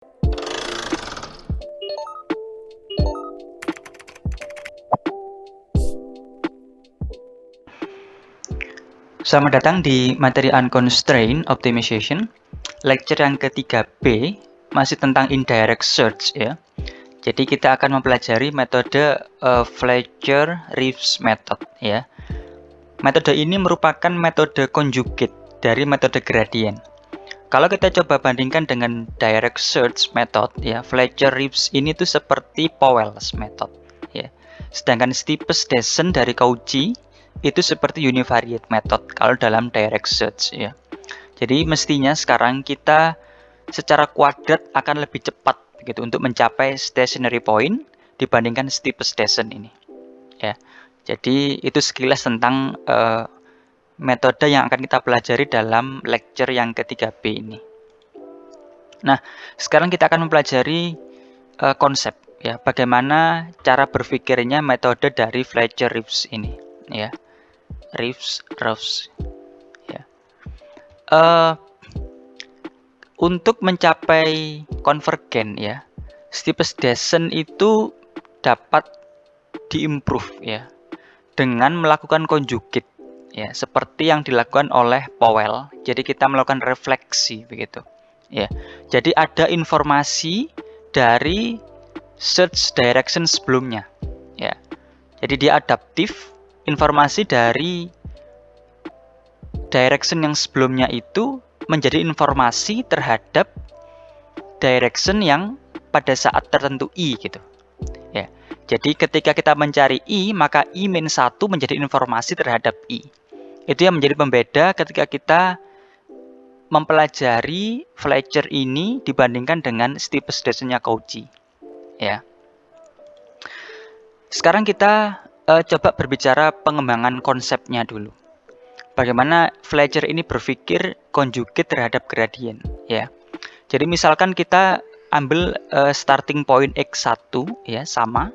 Selamat datang di materi Unconstrained Optimization, lecture yang ketiga B, masih tentang indirect search ya. Jadi kita akan mempelajari metode Fletcher-Rives method ya. Metode ini merupakan metode conjugate dari metode gradient. Kalau kita coba bandingkan dengan direct search method ya, Fletcher-Rives ini tuh seperti Powell's method ya. Sedangkan steepest descent dari Cauchy itu seperti univariate method kalau dalam direct search ya. Jadi mestinya sekarang kita secara kuadrat akan lebih cepat gitu untuk mencapai stationary point dibandingkan steepest descent ini ya. Jadi itu sekilas tentang metode yang akan kita pelajari dalam lecture yang ketiga B ini. Nah, sekarang kita akan mempelajari konsep ya, bagaimana cara berpikirnya metode dari Fletcher-Rives ini ya. Rives ya. Untuk mencapai konvergen ya, steepest descent itu dapat diimprove ya dengan melakukan conjugate ya, seperti yang dilakukan oleh Powell. Jadi kita melakukan refleksi begitu ya. Jadi ada informasi dari search direction sebelumnya ya. Jadi dia adaptif, informasi dari direction yang sebelumnya itu menjadi informasi terhadap direction yang pada saat tertentu I gitu ya. Jadi ketika kita mencari I, maka I-1 menjadi informasi terhadap I. Itu yang menjadi pembeda ketika kita mempelajari Fletcher ini dibandingkan dengan steepest descent-nya Cauchy ya. Sekarang kita coba berbicara pengembangan konsepnya dulu. Bagaimana Fletcher ini berpikir conjugate terhadap gradient ya. Jadi misalkan kita ambil starting point x1 ya, sama.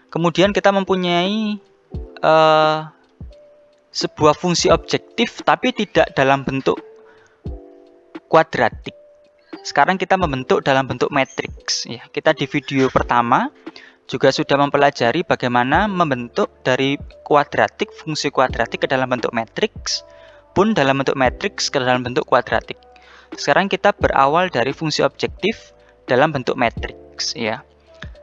Kemudian kita mempunyai sebuah fungsi objektif tapi tidak dalam bentuk kuadratik. Sekarang kita membentuk dalam bentuk matriks ya. Kita di video pertama juga sudah mempelajari bagaimana membentuk dari kuadratik, fungsi kuadratik ke dalam bentuk matriks, pun dalam bentuk matriks ke dalam bentuk kuadratik. Sekarang kita berawal dari fungsi objektif dalam bentuk matriks ya.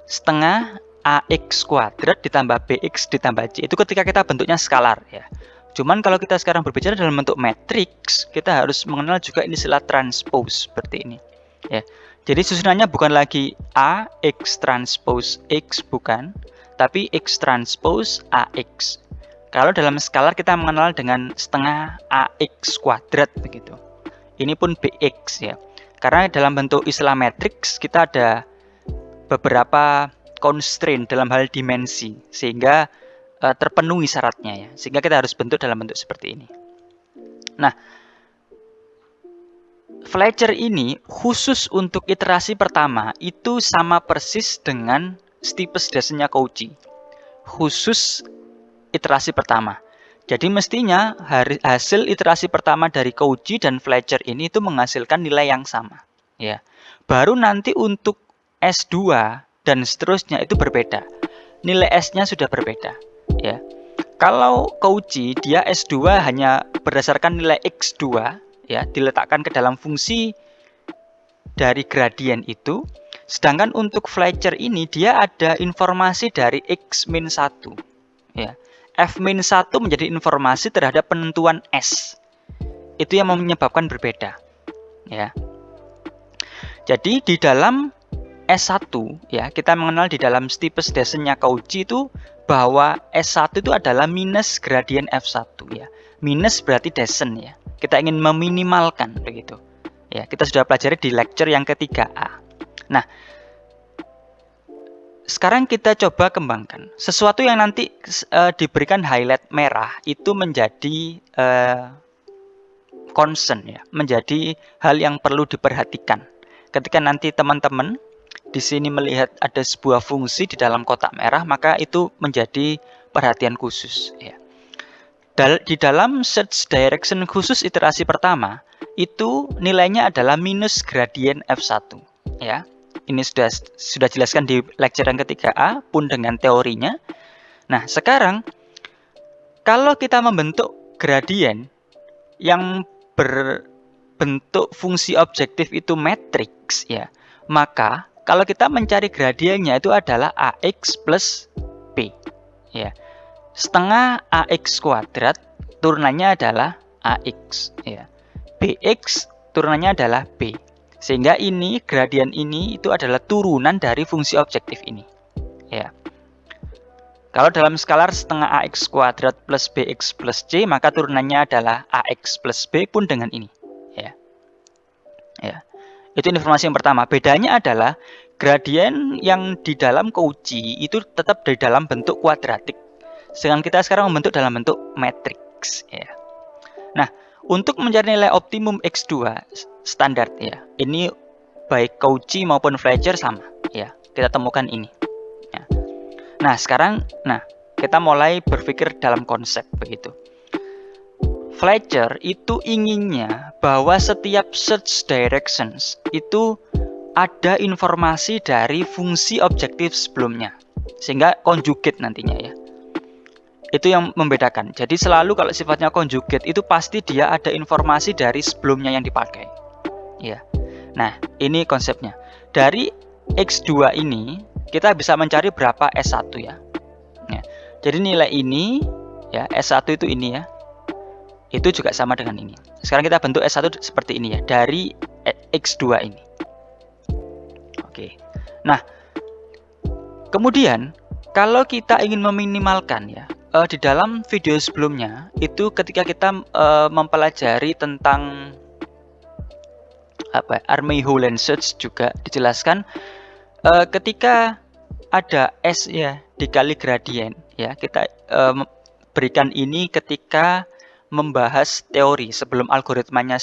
Setengah AX kuadrat ditambah BX ditambah C, itu ketika kita bentuknya skalar ya. Cuman kalau kita sekarang berbicara dalam bentuk matriks, kita harus mengenal juga istilah transpose seperti ini ya. Jadi susunannya bukan lagi A X transpose X, bukan, tapi X transpose AX. Kalau dalam skalar kita mengenal dengan setengah AX kuadrat begitu. Ini pun BX ya. Karena dalam bentuk istilah matriks kita ada beberapa constraint dalam hal dimensi sehingga terpenuhi syaratnya ya. Sehingga kita harus bentuk dalam bentuk seperti ini. Nah, Fletcher ini khusus untuk iterasi pertama itu sama persis dengan steepest descent-nya Cauchy. Khusus iterasi pertama. Jadi mestinya hasil iterasi pertama dari Cauchy dan Fletcher ini itu menghasilkan nilai yang sama. Ya. Baru nanti untuk S2 dan seterusnya itu berbeda. Nilai S-nya sudah berbeda. Ya. Kalau Cauchy dia S2 hanya berdasarkan nilai X2 ya, diletakkan ke dalam fungsi dari gradien itu. Sedangkan untuk Fletcher ini dia ada informasi dari X-1 ya. F-1 menjadi informasi terhadap penentuan S. Itu yang menyebabkan berbeda ya. Jadi di dalam S1 ya, kita mengenal di dalam steepest descent-nya Cauchy itu bahwa S1 itu adalah minus gradien F1 ya. Minus berarti descent ya. Kita ingin meminimalkan begitu. Ya, kita sudah pelajari di lecture yang ketiga A. Nah, sekarang kita coba kembangkan. Sesuatu yang nanti diberikan highlight merah itu menjadi concern ya, menjadi hal yang perlu diperhatikan. Ketika nanti teman-teman di sini melihat ada sebuah fungsi di dalam kotak merah, maka itu menjadi perhatian khusus ya. Di dalam search direction khusus iterasi pertama, itu nilainya adalah minus gradien F1. ya. Ini sudah jelaskan di lecture yang ketiga A pun dengan teorinya. Nah, sekarang kalau kita membentuk gradien yang berbentuk fungsi objektif itu matriks ya, maka kalau kita mencari gradiennya itu adalah AX plus B ya. Setengah AX kuadrat turunannya adalah AX ya. BX turunannya adalah B. Sehingga ini gradien ini itu adalah turunan dari fungsi objektif ini. Ya. Kalau dalam skalar setengah AX kuadrat plus BX plus C, maka turunannya adalah AX plus B pun dengan ini. Ya. Ya. Itu informasi yang pertama. Bedanya adalah gradien yang di dalam Cauchy itu tetap di dalam bentuk kuadratik. Sedangkan kita sekarang membentuk dalam bentuk matriks. Ya. Nah, untuk mencari nilai optimum X2 standar ya, ini baik Cauchy maupun Fletcher sama ya, kita temukan ini ya. Nah sekarang kita mulai berpikir dalam konsep begitu. Fletcher itu inginnya bahwa setiap search directions itu ada informasi dari fungsi objektif sebelumnya, sehingga conjugate nantinya ya. Itu yang membedakan. Jadi selalu kalau sifatnya conjugate itu pasti dia ada informasi dari sebelumnya yang dipakai. Ya. Nah, ini konsepnya. Dari X2 ini kita bisa mencari berapa S1 ya. Ya. Jadi nilai ini ya, S1 itu ini ya. Itu juga sama dengan ini. Sekarang kita bentuk S1 seperti ini ya, dari X2 ini. Oke. Nah, kemudian kalau kita ingin meminimalkan ya, di dalam video sebelumnya itu ketika kita mempelajari tentang Army-Howland search juga dijelaskan ketika ada S ya dikali gradien ya, kita berikan ini ketika membahas teori sebelum algoritmanya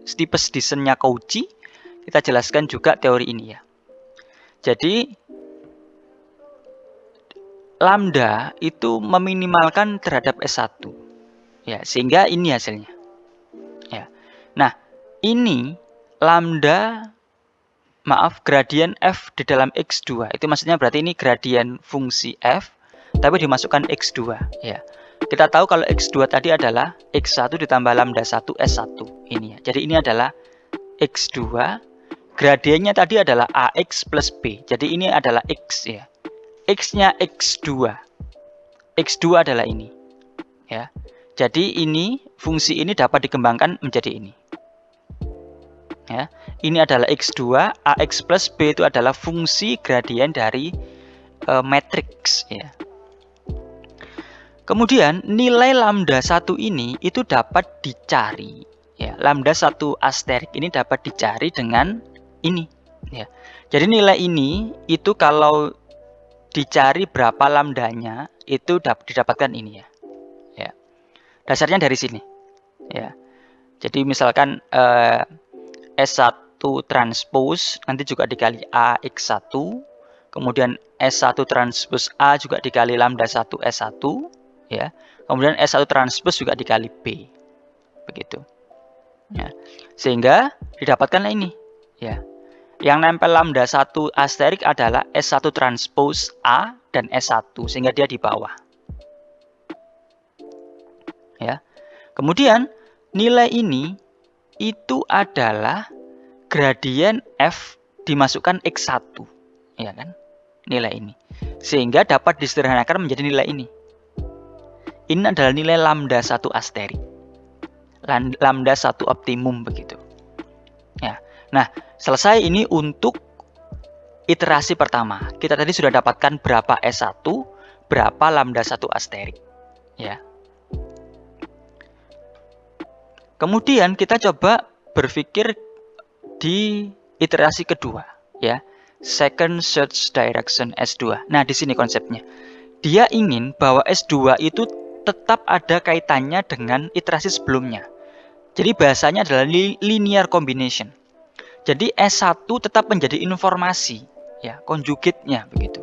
Steepest-Descent-nya Cauchy, kita jelaskan juga teori ini ya. Jadi lambda itu meminimalkan terhadap S1 ya, sehingga ini hasilnya ya. Nah, ini gradien F di dalam X2 itu maksudnya berarti ini gradien fungsi F tapi dimasukkan X2 ya. Kita tahu kalau X2 tadi adalah X1 ditambah lambda 1 S1 ini ya. Jadi ini adalah X2, gradiennya tadi adalah AX plus B. Jadi ini adalah X ya. X-nya X2. X2 adalah ini. Ya. Jadi ini fungsi ini dapat dikembangkan menjadi ini. Ya. Ini adalah X2, AX plus B itu adalah fungsi gradien dari matriks ya. Kemudian nilai lambda 1 ini itu dapat dicari ya. Lambda 1 asterik ini dapat dicari dengan ini ya. Jadi nilai ini itu kalau dicari berapa lambdanya itu didapatkan ini ya. Ya. Dasarnya dari sini. Ya. Jadi misalkan S1 transpose nanti juga dikali AX1, kemudian S1 transpose A juga dikali lambda 1 S1 ya. Kemudian S1 transpose juga dikali B. Begitu. Ya. Sehingga didapatkanlah ini ya. Yang nempel lambda 1 asterik adalah S1 transpose A dan S1 sehingga dia di bawah. Ya. Kemudian nilai ini itu adalah gradien F dimasukkan X1. Ya kan? Nilai ini. Sehingga dapat disederhanakan menjadi nilai ini. Ini adalah nilai lambda 1 asterik. Lambda 1 optimum begitu. Ya. Nah, selesai ini untuk iterasi pertama. Kita tadi sudah dapatkan berapa S1, berapa lambda 1 asterik. Ya. Kemudian kita coba berpikir di iterasi kedua, ya. Second search direction S2. Nah, di sini konsepnya. Dia ingin bahwa S2 itu tetap ada kaitannya dengan iterasi sebelumnya. Jadi bahasanya adalah linear combination. Jadi S1 tetap menjadi informasi, ya, conjugate-nya begitu.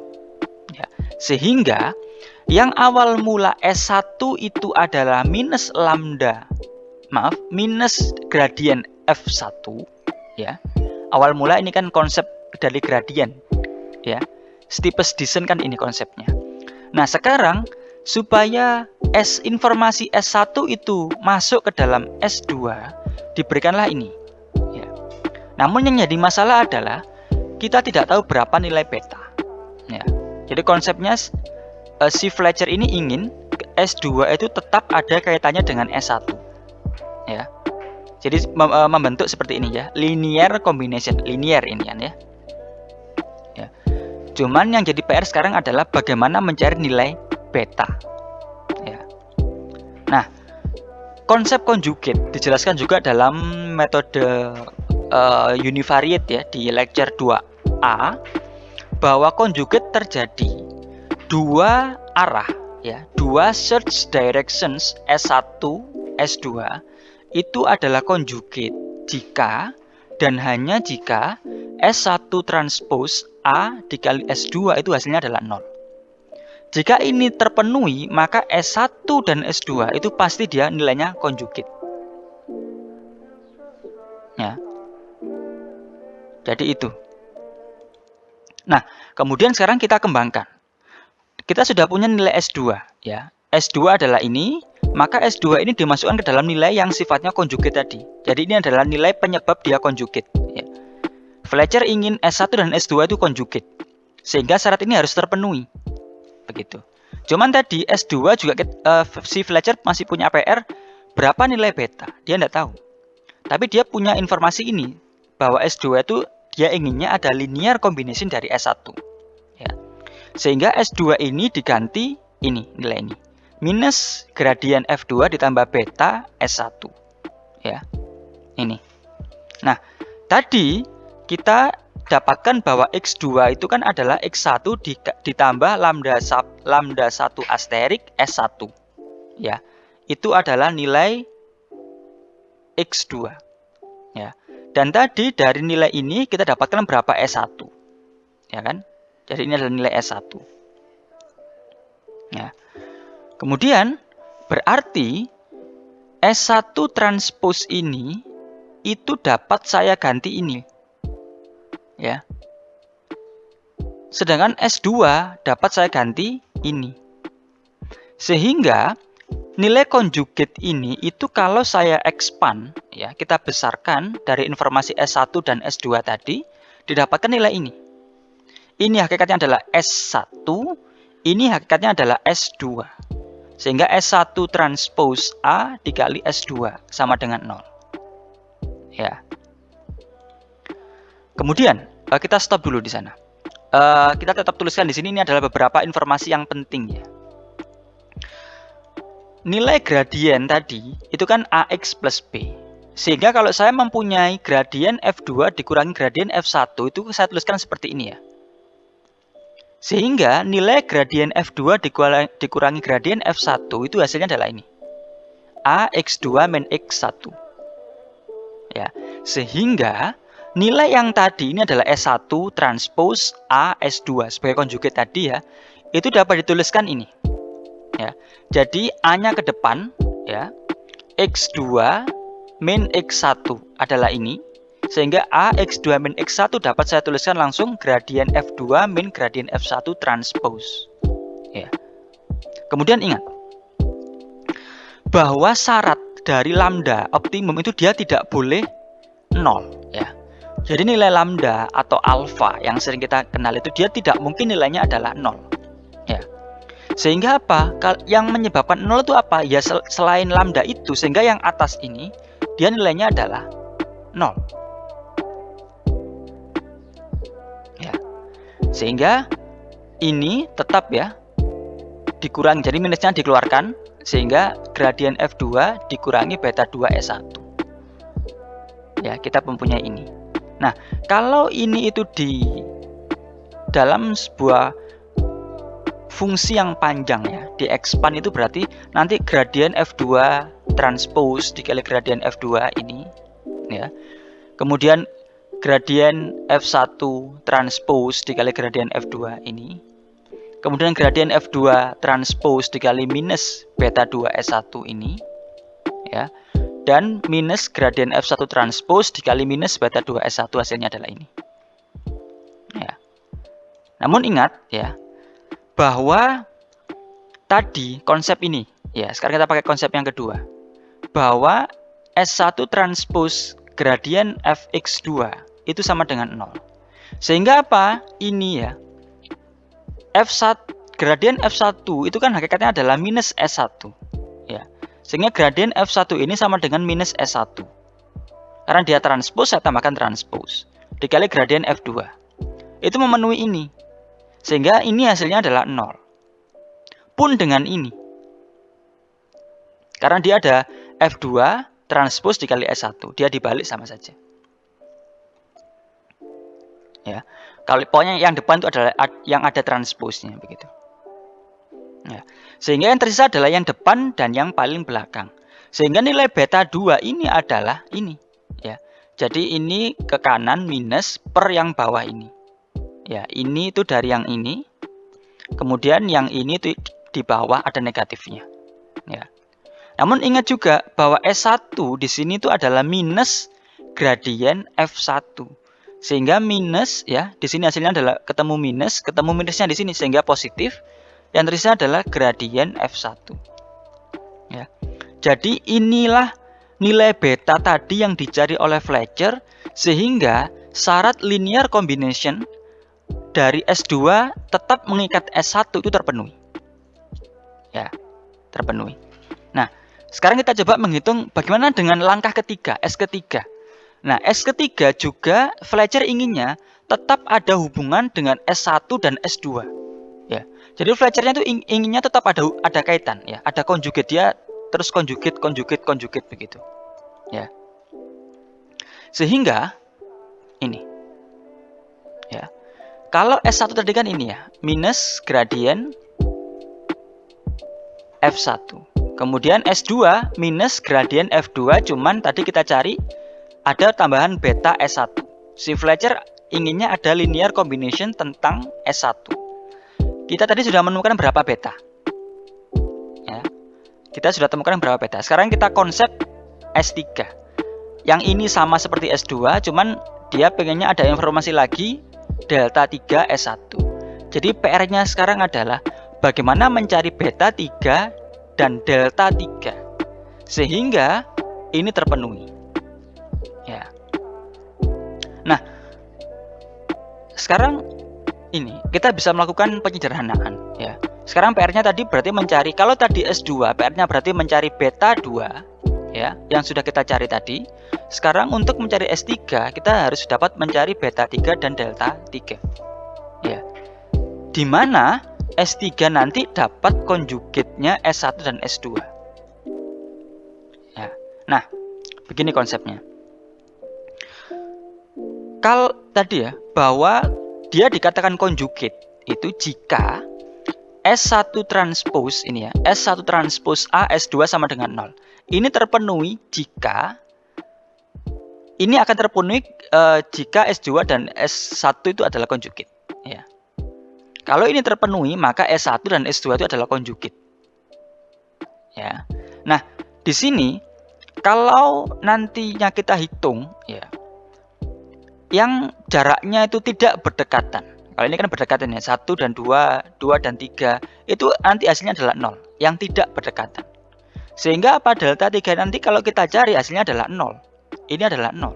Ya. Sehingga yang awal mula S1 itu adalah minus gradien F1, ya. awal mula ini kan konsep dari gradien, ya. Steepest descent kan ini konsepnya. Nah, sekarang supaya informasi S1 itu masuk ke dalam S2, diberikanlah ini. Ya. Namun yang jadi masalah adalah kita tidak tahu berapa nilai beta. Ya. Jadi konsepnya si Fletcher ini ingin S2 itu tetap ada kaitannya dengan S1. Ya. Jadi membentuk seperti ini ya, linear combination, linear ini kan ya. Ya. Cuman yang jadi PR sekarang adalah bagaimana mencari nilai beta. Ya. Nah, konsep conjugate dijelaskan juga dalam metode univariate ya di lecture 2A, bahwa conjugate terjadi dua arah ya, dua search directions S1, S2 itu adalah conjugate jika dan hanya jika S1 transpose A dikali S2 itu hasilnya adalah 0. Jika ini terpenuhi, maka S1 dan S2 itu pasti dia nilainya conjugate. Ya. Jadi itu. Nah, kemudian sekarang kita kembangkan. Kita sudah punya nilai S2 ya. S2 adalah ini, maka S2 ini dimasukkan ke dalam nilai yang sifatnya conjugate tadi. Jadi ini adalah nilai penyebab dia conjugate ya. Fletcher ingin S1 dan S2 itu conjugate, sehingga syarat ini harus terpenuhi. Begitu. Cuman tadi S2 juga si Fletcher masih punya PR berapa nilai beta, dia tidak tahu. Tapi dia punya informasi ini bahwa S2 itu dia inginnya ada linear combination dari S1 ya. Sehingga S2 ini diganti ini nilai ini minus gradien F2 ditambah beta S1 ya. Ini. Nah, tadi kita dapatkan bahwa X2 itu kan adalah X1 ditambah lambda 1 asterik S1 ya. Itu adalah nilai X2 ya. Dan tadi dari nilai ini kita dapatkan berapa S1 ya kan. Jadi ini adalah nilai S1 ya. Kemudian berarti S1 transpose ini itu dapat saya ganti ini ya. Sedangkan S2 dapat saya ganti ini. Sehingga nilai conjugate ini itu kalau saya expand ya, kita besarkan dari informasi S1 dan S2 tadi, didapatkan nilai ini. Ini hakikatnya adalah S1, ini hakikatnya adalah S2. Sehingga S1 transpose A dikali S2 sama dengan 0. Ya. Kemudian kita stop dulu di sana. Kita tetap tuliskan di sini, ini adalah beberapa informasi yang penting ya. Nilai gradien tadi itu kan AX plus B. Sehingga kalau saya mempunyai gradien F2 dikurangi gradien F1 itu saya tuliskan seperti ini ya. Sehingga nilai gradien F2 dikurangi gradien F1 itu hasilnya adalah ini. AX2 min X1. Ya. Sehingga nilai yang tadi ini adalah S1 transpose A S2 sebagai conjugate tadi ya. Itu dapat dituliskan ini. Ya. Jadi A-nya ke depan ya. X2 min X1 adalah ini. Sehingga A X2 min X1 dapat saya tuliskan langsung gradien F2 min gradien F1 transpose. Ya. Kemudian ingat bahwa syarat dari lambda optimum itu dia tidak boleh 0 ya. Jadi nilai lambda atau alfa yang sering kita kenal itu dia tidak mungkin nilainya adalah 0. Ya. Sehingga apa? Yang menyebabkan 0 itu apa? Ya selain lambda itu, sehingga yang atas ini dia nilainya adalah 0. Ya. Sehingga ini tetap ya dikurangi, jadi minusnya dikeluarkan, sehingga gradien F2 dikurangi beta 2 S1. Ya, kita mempunyai ini. Nah, kalau ini itu di dalam sebuah fungsi yang panjang ya, di expand itu berarti nanti gradien F2 transpose dikali gradien F2 ini ya. Kemudian gradien F1 transpose dikali gradien F2 ini. Kemudian gradien F2 transpose dikali minus beta 2 S1 ini ya. dan minus gradien F1 transpose dikali minus beta 2 S1 hasilnya adalah ini. Ya. Namun ingat ya, bahwa tadi konsep ini, ya sekarang kita pakai konsep yang kedua, bahwa S1 transpose gradien Fx2 itu sama dengan 0. Sehingga apa? Ini ya, gradien F1 itu kan hakikatnya adalah minus S1. Ya. Sehingga gradien F1 ini sama dengan minus S1. Karena dia transpose, saya tambahkan transpose. Dikali gradien F2. Itu memenuhi ini. Sehingga ini hasilnya adalah 0. Pun dengan ini. Karena dia ada F2 transpose dikali S1. Dia dibalik sama saja. Ya. Kalau pokoknya yang depan itu adalah yang ada transpose-nya begitu. Ya. Sehingga yang tersisa adalah yang depan dan yang paling belakang. Sehingga nilai beta 2 ini adalah ini. Ya. Jadi ini ke kanan minus per yang bawah ini. Ya, ini itu dari yang ini. Kemudian yang ini itu di bawah ada negatifnya. Ya. Namun ingat juga bahwa S1 di sini itu adalah minus gradien F1. Sehingga minus ya, di sini hasilnya adalah ketemu minusnya di sini sehingga positif. Yang tersisa adalah gradien F1. Ya. Jadi inilah nilai beta tadi yang dicari oleh Fletcher sehingga syarat linear combination dari S2 tetap mengikat S1 itu terpenuhi. Ya, terpenuhi. Nah, sekarang kita coba menghitung bagaimana dengan langkah ketiga, S ketiga. Nah, S ketiga juga Fletcher inginnya tetap ada hubungan dengan S1 dan S2. Ya. Jadi Fletchernya itu inginnya tetap ada kaitan ya, ada conjugate, dia terus conjugate begitu. Ya. Sehingga ini. Ya. Kalau S1 tadi kan ini ya, minus gradien F1. Kemudian S2 minus gradien F2, cuman tadi kita cari ada tambahan beta S1. Si Fletcher inginnya ada linear combination tentang S1. Kita tadi sudah menemukan berapa beta. Ya. Kita sudah temukan berapa beta. Sekarang kita konsep S3. Yang ini sama seperti S2, cuman dia pengennya ada informasi lagi delta 3 S1. Jadi PR-nya sekarang adalah bagaimana mencari beta 3 dan delta 3. Sehingga ini terpenuhi. Ya. Nah, sekarang ini kita bisa melakukan penyederhanaan ya. Sekarang PR-nya tadi berarti mencari, kalau tadi S2 PR-nya berarti mencari beta 2 ya, yang sudah kita cari tadi. Sekarang untuk mencari S3 kita harus dapat mencari beta 3 dan delta 3. Ya. Di mana S3 nanti dapat konjugatnya S1 dan S2. Ya. Nah, begini konsepnya. Kalau tadi ya, bahwa dia dikatakan konjugate itu jika S1 transpose ini ya, S1 transpose A S2 sama dengan 0. Ini terpenuhi jika ini akan terpenuhi jika S2 dan S1 itu adalah konjugate ya. Kalau ini terpenuhi maka S1 dan S2 itu adalah konjugate. Ya. Nah, di sini kalau nantinya kita hitung ya, yang jaraknya itu tidak berdekatan. Kalau ini kan berdekatan ya, 1 dan 2, 2 dan 3. Itu nanti hasilnya adalah 0, yang tidak berdekatan. Sehingga apa delta 3 nanti kalau kita cari hasilnya adalah 0. Ini adalah 0.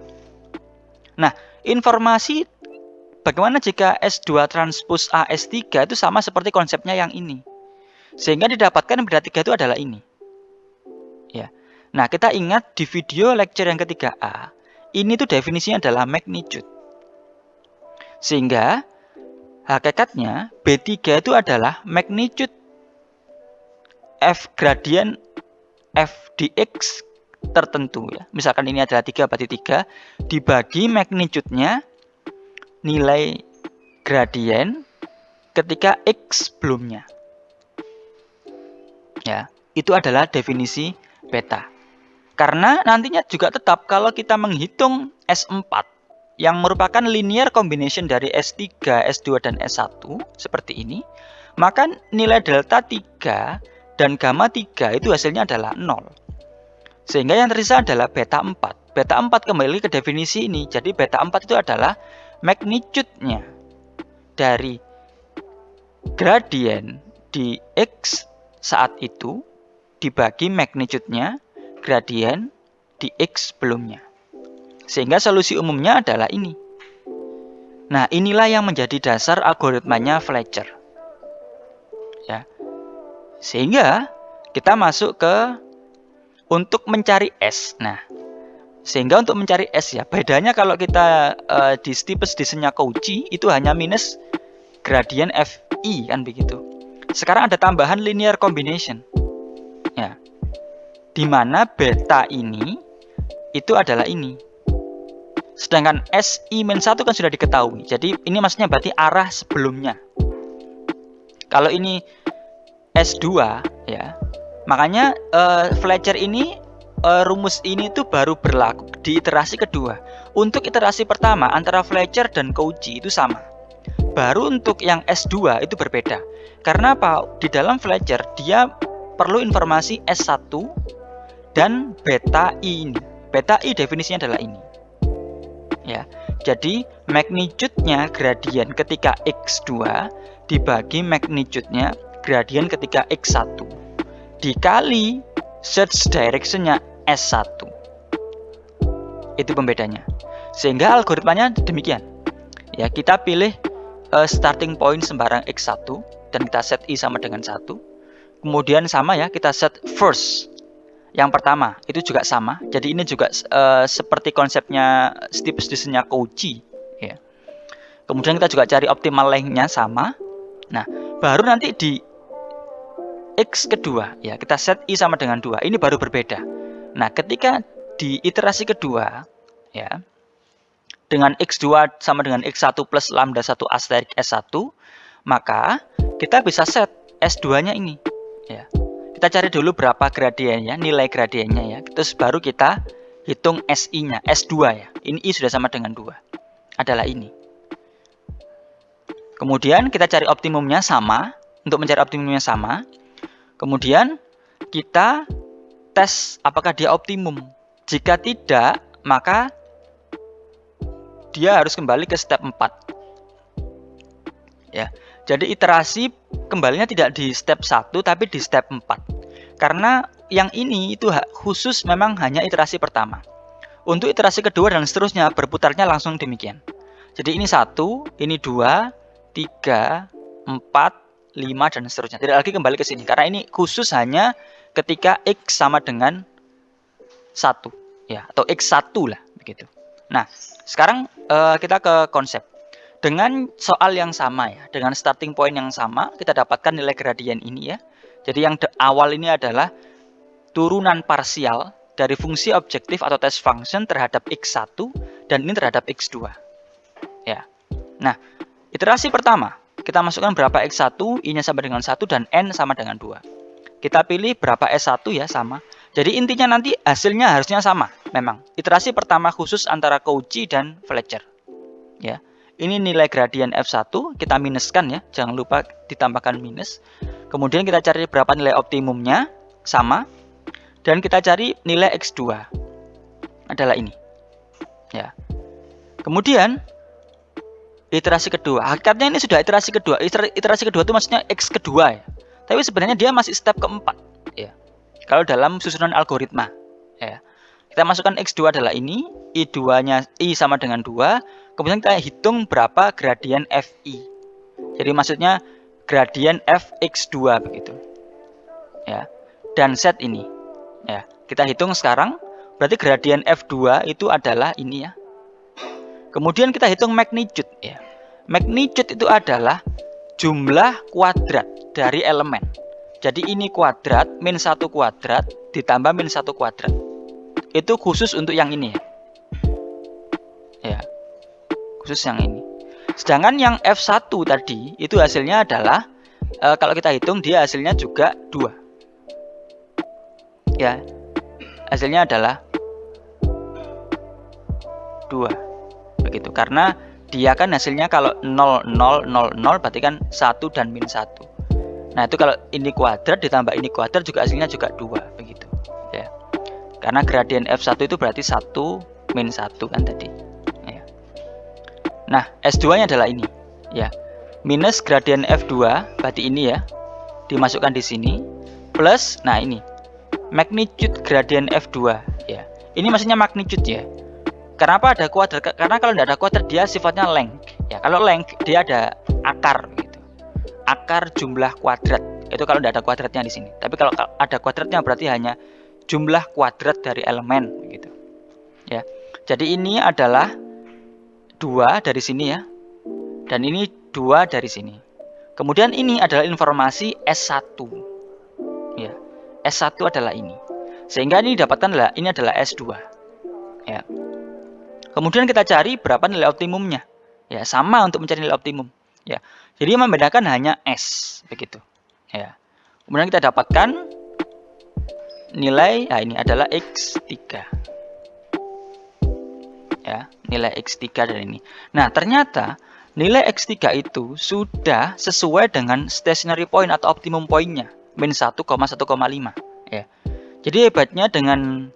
Nah, informasi bagaimana jika S2 transpose A S3 itu sama seperti konsepnya yang ini. Sehingga didapatkan beta 3 itu adalah ini. Ya. Nah, kita ingat di video lecture yang ketiga A, ini tuh definisinya adalah magnitude. Sehingga hakikatnya B3 itu adalah magnitude F gradien F dx tertentu ya. Misalkan ini adalah 3 berarti 3 dibagi magnitude-nya nilai gradien ketika X sebelumnya. Ya, itu adalah definisi beta. Karena nantinya juga tetap kalau kita menghitung S4 yang merupakan linear combination dari S3, S2, dan S1 seperti ini, maka nilai delta 3 dan gamma 3 itu hasilnya adalah 0. Sehingga yang tersisa adalah beta 4. Beta 4 kembali ke definisi ini. Jadi beta 4 itu adalah magnitude-nya dari gradien di X saat itu dibagi magnitude-nya gradien di X sebelumnya. Sehingga solusi umumnya adalah ini. Nah, inilah yang menjadi dasar algoritmanya Fletcher. Ya. Sehingga kita masuk ke untuk mencari S. Nah, sehingga untuk mencari S ya, bedanya kalau kita di steepest descent-nya Cauchy itu hanya minus gradien Fi kan begitu. Sekarang ada tambahan linear combination. Ya. Di mana beta ini itu adalah ini. Sedangkan Si-1 kan sudah diketahui. Jadi ini maksudnya berarti arah sebelumnya. Kalau ini S2 ya. Makanya Fletcher ini rumus ini tuh baru berlaku di iterasi kedua. Untuk iterasi pertama antara Fletcher dan Cauchy itu sama. Baru untuk yang S2 itu berbeda. Karena apa? Di dalam Fletcher dia perlu informasi S1 dan beta I ini. Beta I definisinya adalah ini. Ya. Jadi magnitude-nya gradien ketika X2 dibagi magnitude-nya gradien ketika X1 dikali search direction-nya S1. Itu pembedanya. Sehingga algoritmanya demikian. Ya, kita pilih starting point sembarang X1 dan kita set I sama dengan 1. Kemudian sama ya, kita set first. Yang pertama, itu juga sama. Jadi ini juga seperti konsepnya steepest descent-nya Cauchy ya. Kemudian kita juga cari optimal length-nya sama. Nah, baru nanti di X kedua ya, kita set I sama dengan 2. Ini baru berbeda. Nah, ketika di iterasi kedua ya, dengan X2 sama dengan X1 plus lambda 1 asterik S1, maka kita bisa set S2-nya ini ya. Kita cari dulu berapa gradiennya, nilai gradiennya ya. Terus baru kita hitung SI-nya, S2 ya. Ini I sudah sama dengan 2. Adalah ini. Kemudian kita cari optimumnya sama. Untuk mencari optimumnya sama. Kemudian kita tes apakah dia optimum. Jika tidak, maka dia harus kembali ke step 4. Ya. Jadi iterasi kembalinya tidak di step 1 tapi di step 4. Karena yang ini itu khusus memang hanya iterasi pertama. Untuk iterasi kedua dan seterusnya berputarnya langsung demikian. Jadi ini 1, ini 2, 3, 4, 5 dan seterusnya. Tidak lagi kembali ke sini karena ini khusus hanya ketika X sama dengan 1 ya, atau X1 lah begitu. Nah, sekarang kita ke konsep. Dengan soal yang sama ya, dengan starting point yang sama, kita dapatkan nilai gradien ini ya. Jadi yang awal ini adalah turunan parsial dari fungsi objektif atau test function terhadap X1 dan ini terhadap X2. Ya. Nah, iterasi pertama, kita masukkan berapa X1, I-nya sama dengan 1 dan N sama dengan 2. Kita pilih berapa S1 ya, sama. Jadi intinya nanti hasilnya harusnya sama, memang. Iterasi pertama khusus antara Cauchy dan Fletcher. Ya. Ini nilai gradien F1, kita minuskan ya, jangan lupa ditambahkan minus. Kemudian kita cari berapa nilai optimumnya, sama. Dan kita cari nilai X2, adalah ini. Ya. Kemudian, iterasi kedua. Hakikatnya ini sudah iterasi kedua. Iterasi kedua itu maksudnya X kedua ya. Tapi sebenarnya dia masih step keempat. Ya. Kalau dalam susunan algoritma. Ya. Kita masukkan X2 adalah ini, I2-nya I sama dengan 2. Kemudian kita hitung berapa gradien Fi. Jadi maksudnya gradien Fx2 begitu. Ya. Dan set ini. Ya, kita hitung sekarang berarti gradien F2 itu adalah ini ya. Kemudian kita hitung magnitude ya. Magnitude itu adalah jumlah kuadrat dari elemen. Jadi ini kuadrat min 1 kuadrat ditambah min 1 kuadrat. Itu khusus untuk yang ini ya. Ya. Khusus yang ini. Sedangkan yang F1 tadi itu hasilnya adalah kalau kita hitung dia hasilnya juga 2. Ya. Hasilnya adalah 2. Begitu. Karena dia kan hasilnya kalau 0 0 0 0 berarti kan 1 dan min 1. Nah, itu kalau ini kuadrat ditambah ini kuadrat juga hasilnya juga 2 begitu. Ya. Karena gradien F1 itu berarti 1 min 1 kan tadi. Ya. Nah, S2-nya adalah ini. Ya. Minus gradien F2, berarti ini ya. Dimasukkan di sini. Plus, nah ini. Magnitude gradien F2. Ya. Ini maksudnya magnitude ya. Kenapa ada kuadrat? Karena kalau tidak ada kuadrat dia sifatnya length. Ya, kalau length dia ada akar gitu. Akar jumlah kuadrat. Itu kalau tidak ada kuadratnya di sini. Tapi kalau ada kuadratnya berarti hanya jumlah kuadrat dari elemen gitu. Ya. Jadi ini adalah 2 dari sini ya. Dan ini 2 dari sini. Kemudian ini adalah informasi S1. Ya. S1 adalah ini. Sehingga ini didapatkan ini adalah S2. Ya. Kemudian kita cari berapa nilai optimumnya. Ya, sama untuk mencari nilai optimum. Ya. Jadi yang membedakan hanya S begitu. Ya. Kemudian kita dapatkan nilai, ini adalah X3. Ya, nilai X3 dan ini. Nah, ternyata nilai X3 itu sudah sesuai dengan stationary point atau optimum point-nya, min 1,1,5. Ya. Jadi hebatnya dengan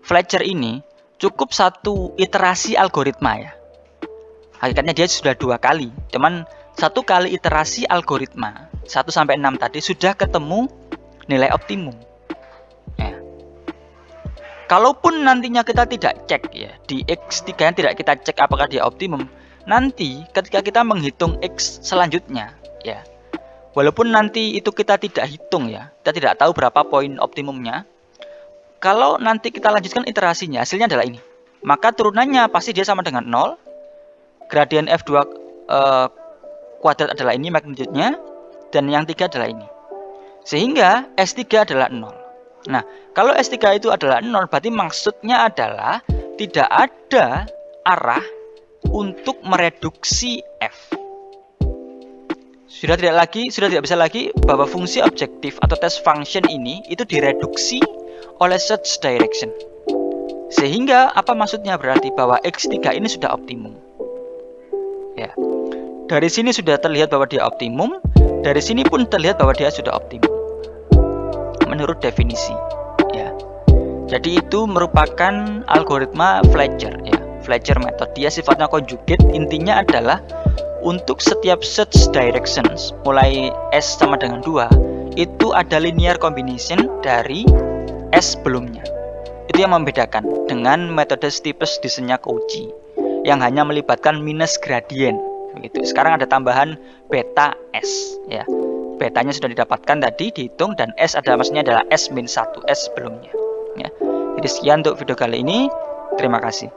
Fletcher ini cukup satu iterasi algoritma ya. Hakikatnya dia sudah 2 kali. Cuman 1 kali iterasi algoritma 1 sampai 6 tadi sudah ketemu nilai optimum. Ya. Kalaupun nantinya kita tidak cek ya, di X3 yang tidak kita cek apakah dia optimum, nanti ketika kita menghitung X selanjutnya ya. Walaupun nanti itu kita tidak hitung ya, kita tidak tahu berapa poin optimumnya. Kalau nanti kita lanjutkan iterasinya, hasilnya adalah ini. Maka turunannya pasti dia sama dengan 0. Gradien F2 kuadrat adalah ini magnitude-nya. Dan yang 3 adalah ini. Sehingga S3 adalah 0. Nah, kalau S3 itu adalah 0, berarti maksudnya adalah tidak ada arah untuk mereduksi F. Sudah tidak bisa lagi bahwa fungsi objektif atau test function ini itu direduksi oleh search direction. Sehingga apa maksudnya berarti bahwa X3 ini sudah optimum. Ya. Dari sini sudah terlihat bahwa dia optimum, dari sini pun terlihat bahwa dia sudah optimum. Menurut definisi, ya. Jadi itu merupakan algoritma Fletcher ya. Fletcher method. Dia sifatnya conjugate, intinya adalah untuk setiap search directions mulai S sama dengan 2, itu ada linear combination dari S sebelumnya. Itu yang membedakan dengan metode steepest descent-nya Cauchy yang hanya melibatkan minus gradien begitu. Sekarang ada tambahan beta S ya. Betanya sudah didapatkan tadi, dihitung, dan S maksudnya adalah S-1, S sebelumnya ya. Jadi sekian untuk video kali ini. Terima kasih.